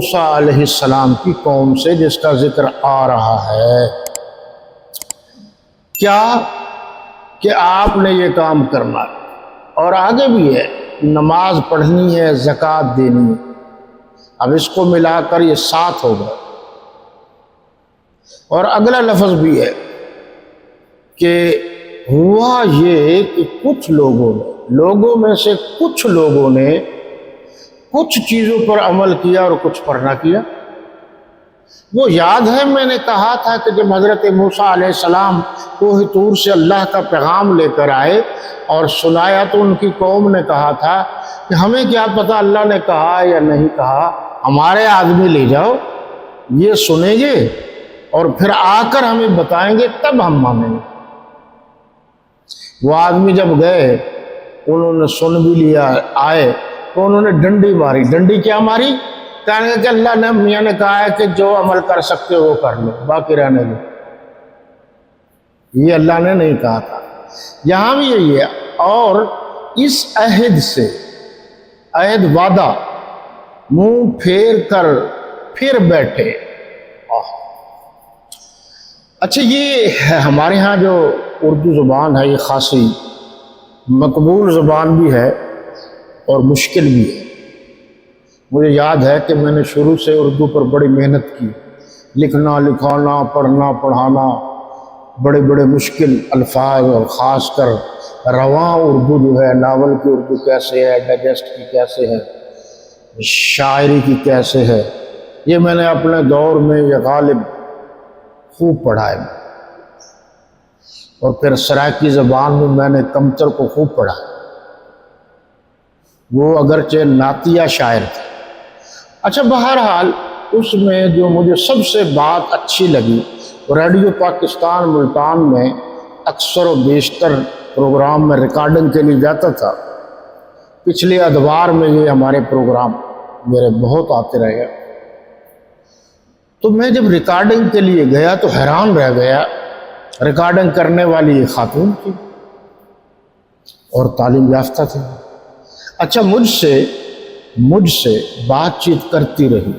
موسیٰ علیہ السلام کی قوم سے جس کا ذکر آ رہا ہے۔ کیا کہ آپ نے یہ کام کرنا ہے، اور آگے بھی ہے، نماز پڑھنی ہے، زکوٰۃ دینی ہے۔ اب اس کو ملا کر یہ 7 ہو گئے۔ اور اگلا لفظ بھی ہے کہ ہوا یہ کہ کچھ لوگوں میں سے کچھ لوگوں نے کچھ چیزوں پر عمل کیا اور کچھ پر نہ کیا۔ وہ یاد ہے میں نے کہا تھا کہ جب حضرت موسیٰ علیہ السلام کوہ طور سے اللہ کا پیغام لے کر آئے اور سنایا تو ان کی قوم نے کہا تھا کہ ہمیں کیا پتہ اللہ نے کہا یا نہیں کہا، ہمارے آدمی لے جاؤ، یہ سنیں گے اور پھر آ کر ہمیں بتائیں گے تب ہم مانیں گے۔ وہ آدمی جب گئے، انہوں نے سن بھی لیا، آئے تو انہوں نے ڈنڈی ماری۔ ڈنڈی کیا ماری؟ کہنے کہ اللہ نے میاں نے کہا ہے کہ جو عمل کر سکتے وہ کر لو، باقی رہنے دو۔ یہ اللہ نے نہیں کہا تھا۔ یہاں بھی یہی ہے۔ اور اس عہد سے، عہد وعدہ، منہ پھیر کر پھر بیٹھے۔ اچھا، یہ ہمارے ہاں جو اردو زبان ہے یہ خاصی مقبول زبان بھی ہے اور مشکل بھی ہے۔ مجھے یاد ہے کہ میں نے شروع سے اردو پر بڑی محنت کی، لکھنا، لکھانا، پڑھنا، پڑھانا، بڑے بڑے مشکل الفاظ، اور خاص کر رواں اردو جو ہے، ناول کی اردو کیسے ہے، ڈائجسٹ کی کیسے ہے، شاعری کی کیسے ہے، یہ میں نے اپنے دور میں یہ غالب خوب پڑھا ہے۔ اور پھر سرائکی زبان میں نے کمتر کو خوب پڑھا۔ وہ اگرچہ نعتیہ شاعر تھے۔ اچھا، بہرحال اس میں جو مجھے سب سے بات اچھی لگی، ریڈیو پاکستان ملتان میں اکثر و بیشتر پروگرام میں ریکارڈنگ کے لیے جاتا تھا۔ پچھلے ادوار میں یہ ہمارے پروگرام میرے بہت آتے رہے۔ تو میں جب ریکارڈنگ کے لیے گیا تو حیران رہ گیا۔ ریکارڈنگ کرنے والی ایک خاتون تھی اور تعلیم یافتہ تھی۔ اچھا، مجھ سے بات چیت کرتی رہی،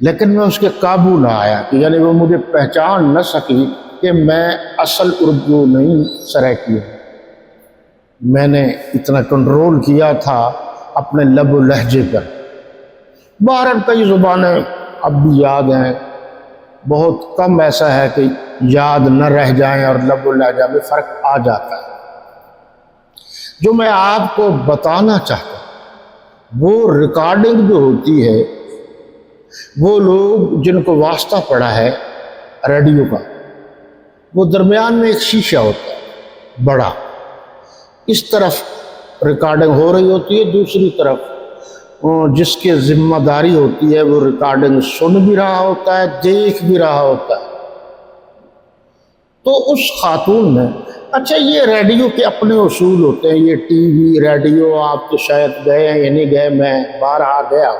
لیکن میں اس کے قابو نہ آیا کہ یعنی وہ مجھے پہچان نہ سکی کہ میں اصل اردو نہیں سرائکی ہوں۔ میں نے اتنا کنٹرول کیا تھا اپنے لب و لہجے پر۔ بہرحال کئی زبانیں اب بھی یاد ہیں، بہت کم ایسا ہے کہ یاد نہ رہ جائیں، اور لب و لہجہ میں فرق آ جاتا ہے۔ جو میں آپ کو بتانا چاہتا ہوں، وہ ریکارڈنگ جو ہوتی ہے، وہ لوگ جن کو واسطہ پڑا ہے ریڈیو کا، وہ درمیان میں ایک شیشہ ہوتا ہے بڑا، اس طرف ریکارڈنگ ہو رہی ہوتی ہے، دوسری طرف جس کی ذمہ داری ہوتی ہے وہ ریکارڈنگ سن بھی رہا ہوتا ہے، دیکھ بھی رہا ہوتا ہے۔ تو اس خاتون نے، اچھا یہ ریڈیو کے اپنے اصول ہوتے ہیں، یہ ٹی وی ریڈیو آپ تو شاید گئے ہیں یا نہیں گئے، میں بارہا گیا،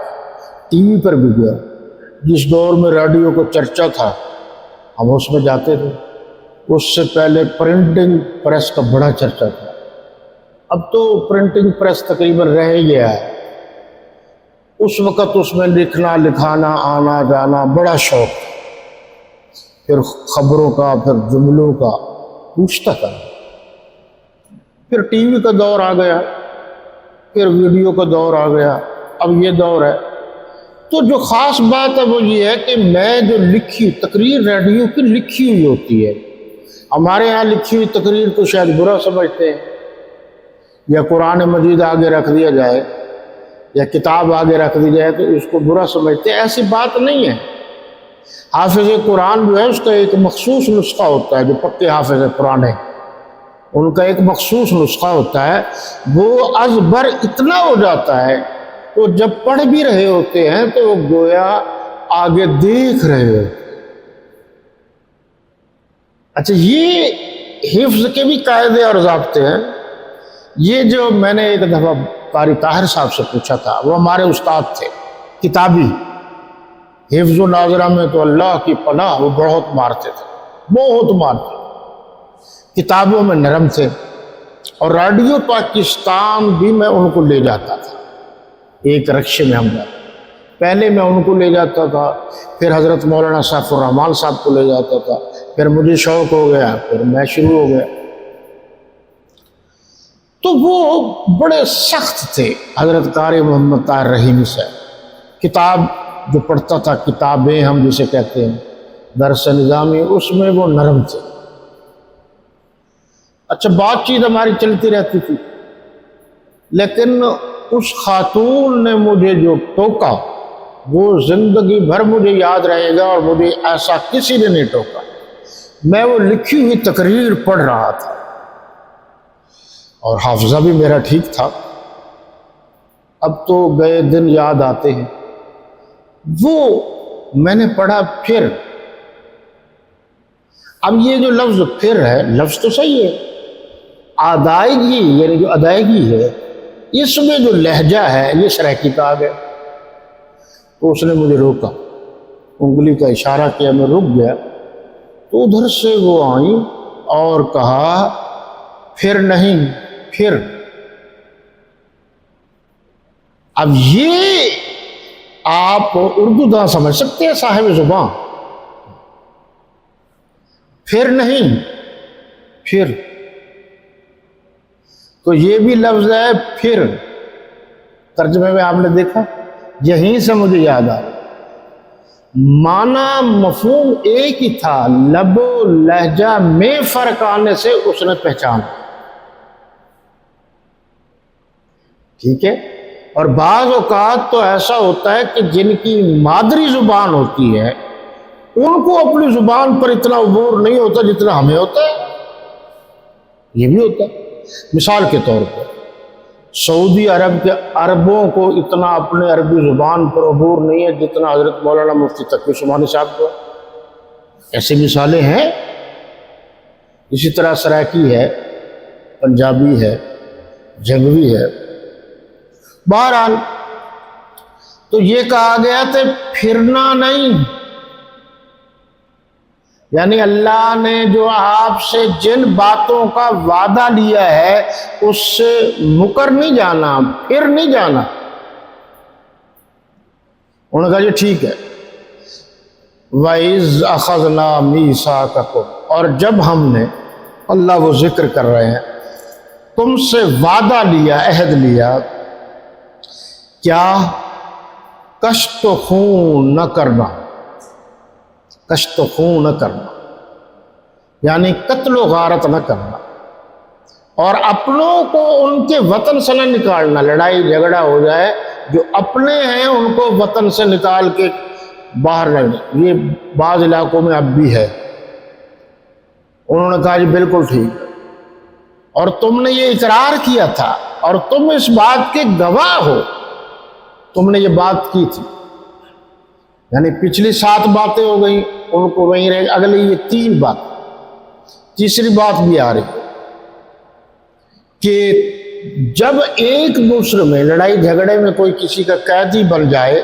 ٹی وی پر بھی گیا۔ جس دور میں ریڈیو کو چرچا تھا ہم اس میں جاتے تھے۔ اس سے پہلے پرنٹنگ پریس کا بڑا چرچا تھا۔ اب تو پرنٹنگ پریس تقریباً رہ ہی گیا ہے۔ اس وقت اس میں لکھنا، لکھانا، آنا جانا بڑا شوق تھا۔ پھر خبروں کا، پھر جملوں کا پوچھتا تھا۔ پھر ٹی وی کا دور آ گیا، پھر ویڈیو کا دور آ گیا، اب یہ دور ہے۔ تو جو خاص بات ہے وہ یہ ہے کہ میں جو لکھی تقریر ریڈیو کی لکھی ہوئی ہوتی ہے، ہمارے ہاں لکھی ہوئی تقریر کو شاید برا سمجھتے ہیں، یا قرآن مجید آگے رکھ دیا جائے یا کتاب آگے رکھ دی جائے تو اس کو برا سمجھتے ہیں۔ ایسی بات نہیں ہے۔ حافظ قرآن جو ہے اس کا ایک مخصوص نسخہ ہوتا ہے، جو پکے حافظ قرآن ہیں ان کا ایک مخصوص نسخہ ہوتا ہے، وہ از بر اتنا ہو جاتا ہے تو جب پڑھ بھی رہے ہوتے ہیں تو وہ گویا آگے دیکھ رہے ہوتے ہیں۔ اچھا، یہ حفظ کے بھی قاعدے اور ضابطے ہیں۔ یہ جو میں نے ایک دفعہ قاری طاہر صاحب سے پوچھا تھا، وہ ہمارے استاد تھے کتابی، حفظ و ناظرہ میں تو اللہ کی پناہ، وہ بہت مارتے تھے، بہت مارتے، کتابوں میں نرم تھے۔ اور ریڈیو پاکستان بھی میں ان کو لے جاتا تھا، ایک رکشے میں ہم جاتے، پہلے میں ان کو لے جاتا تھا، پھر حضرت مولانا سیف الرحمان صاحب کو لے جاتا تھا، پھر مجھے شوق ہو گیا، پھر میں شروع ہو گیا۔ تو وہ بڑے سخت تھے حضرت قاری محمد طاہر رحیمی صاحب۔ کتاب جو پڑھتا تھا، کتابیں ہم جسے کہتے ہیں درس نظامی، اس میں وہ نرم تھے۔ اچھا، بات چیت ہماری چلتی رہتی تھی، لیکن اس خاتون نے مجھے جو ٹوکا وہ زندگی بھر مجھے یاد رہے گا، اور مجھے ایسا کسی نے نہیں ٹوکا۔ میں وہ لکھی ہوئی تقریر پڑھ رہا تھا اور حافظہ بھی میرا ٹھیک تھا، اب تو گئے دن یاد آتے ہیں۔ وہ میں نے پڑھا پھر۔ اب یہ جو لفظ پھر ہے، لفظ تو صحیح ہے، ادائیگی یعنی جو ادائیگی ہے، اس میں جو لہجہ ہے یہ شرح کتاب ہے۔ تو اس نے مجھے روکا، انگلی کا اشارہ کیا، میں رک گیا۔ تو ادھر سے وہ آئیں اور کہا پھر نہیں، پھر۔ اب یہ آپ اردو داں سمجھ سکتے ہیں، صاحب زبان، پھر نہیں، پھر۔ تو یہ بھی لفظ ہے پھر، ترجمے میں آپ نے دیکھا، یہیں سے مجھے یاد آ رہا، معنی مفہوم ایک ہی تھا، لب و لہجہ میں فرق آنے سے اس نے پہچان۔ ٹھیک ہے؟ اور بعض اوقات تو ایسا ہوتا ہے کہ جن کی مادری زبان ہوتی ہے ان کو اپنی زبان پر اتنا عبور نہیں ہوتا جتنا ہمیں ہوتا ہے، یہ بھی ہوتا ہے۔ مثال کے طور پر سعودی عرب کے عربوں کو اتنا اپنے عربی زبان پر عبور نہیں ہے جتنا حضرت مولانا مفتی تقی عثمانی صاحب کو۔ ایسی مثالیں ہیں۔ اسی طرح سرائکی ہے، پنجابی ہے، جنگوی ہے۔ بہرحال تو یہ کہا گیا تھا پھرنا نہیں، یعنی اللہ نے جو آپ سے جن باتوں کا وعدہ لیا ہے اس سے مکر نہیں جانا، پھر نہیں جانا۔ انہوں نے کہا یہ ٹھیک ہے۔ وَإِذْ أَخَذْنَا مِيثَاقَكُمْ، اور جب ہم نے، اللہ وہ ذکر کر رہے ہیں، تم سے وعدہ لیا، عہد لیا، کیا؟ کشت و خون نہ کرنا، کشت و خون نہ کرنا یعنی قتل و غارت نہ کرنا، اور اپنوں کو ان کے وطن سے نہ نکالنا۔ لڑائی جھگڑا ہو جائے، جو اپنے ہیں ان کو وطن سے نکال کے باہر رکھنا، یہ بعض علاقوں میں اب بھی ہے۔ انہوں نے کہا جی بالکل ٹھیک، اور تم نے یہ اقرار کیا تھا اور تم اس بات کے گواہ ہو، تم نے یہ بات کی تھی۔ یعنی پچھلی 7 باتیں ہو گئیں، ان کو وہیں رہے، اگلی یہ 3 بات، تیسری بات بھی آ رہی ہے کہ جب ایک دوسرے میں لڑائی جھگڑے میں کوئی کسی کا قیدی بن جائے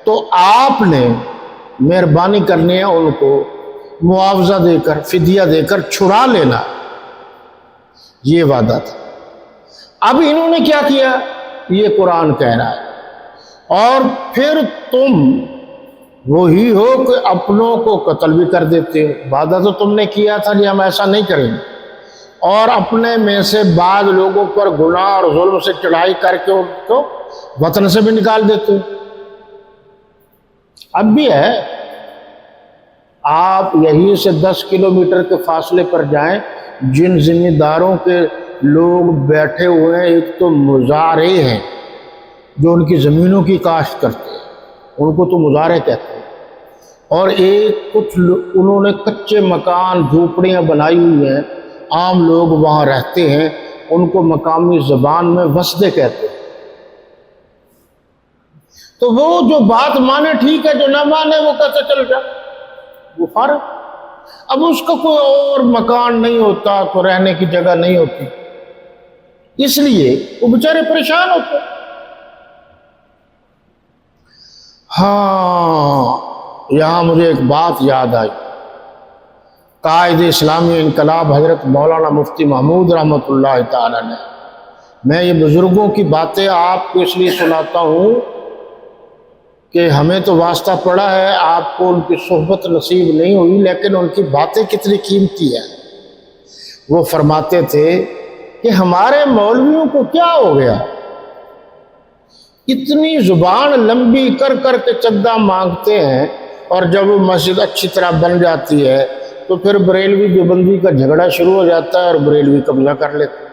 تو آپ نے مہربانی کرنی ہے ان کو معاوضہ دے کر، فدیہ دے کر چھڑا لینا، یہ وعدہ تھا۔ اب انہوں نے کیا کیا؟ یہ قرآن کہہ رہا ہے، اور پھر تم وہی ہو کہ اپنوں کو قتل بھی کر دیتے ہو۔ وعدہ تو تم نے کیا تھا جی ہم ایسا نہیں کریں گے، اور اپنے میں سے بعض لوگوں پر گناہ اور ظلم سے چڑھائی کر کے ان کو وطن سے بھی نکال دیتے ہو۔ اب بھی ہے، آپ یہیں سے 10 کلومیٹر کے فاصلے پر جائیں، جن ذمہ داروں کے لوگ بیٹھے ہوئے ہیں، ایک تو مزارع ہیں جو ان کی زمینوں کی کاشت کرتے ہیں، ان کو تو مزارع کہتے ہیں، اور ایک کچھ انہوں نے کچے مکان جھوپڑیاں بنائی ہوئی ہیں، عام لوگ وہاں رہتے ہیں، ان کو مقامی زبان میں وسدے کہتے ہیں۔ تو وہ جو بات مانے ٹھیک ہے، جو نہ مانے وہ کہتے چل جا، وہ فارغ۔ اب اس کا کوئی اور مکان نہیں ہوتا، تو رہنے کی جگہ نہیں ہوتی، اس لیے وہ بیچارے پریشان ہوتے۔ ہاں، یہاں مجھے ایک بات یاد آئی، قائد اسلامی انقلاب حضرت مولانا مفتی محمود رحمۃ اللہ تعالی نے، میں یہ بزرگوں کی باتیں آپ کو اس لیے سناتا ہوں کہ ہمیں تو واسطہ پڑا ہے، آپ کو ان کی صحبت نصیب نہیں ہوئی، لیکن ان کی باتیں کتنی قیمتی ہیں۔ وہ فرماتے تھے کہ ہمارے مولویوں کو کیا ہو گیا، اتنی زبان لمبی کر کر کے چندہ مانگتے ہیں، اور جب وہ مسجد اچھی طرح بن جاتی ہے تو پھر بریلوی دیوبندی کا جھگڑا شروع ہو جاتا ہے اور بریلوی قبضہ کر لیتے ہیں۔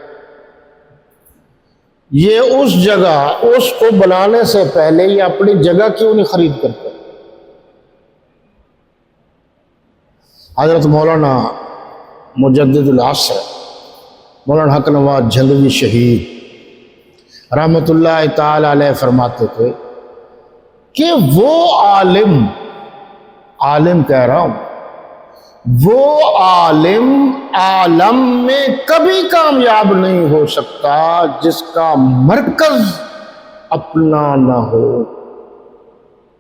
یہ اس جگہ، اس کو بنانے سے پہلے یہ اپنی جگہ کیوں نہیں خرید کرتے؟ حضرت مولانا مجدد العصر مولانا حق نواز جھنگوی شہید رحمۃ اللہ تعالی علیہ فرماتے تھے کہ وہ عالم کہہ رہا ہوں، وہ عالم میں کبھی کامیاب نہیں ہو سکتا جس کا مرکز اپنا نہ ہو۔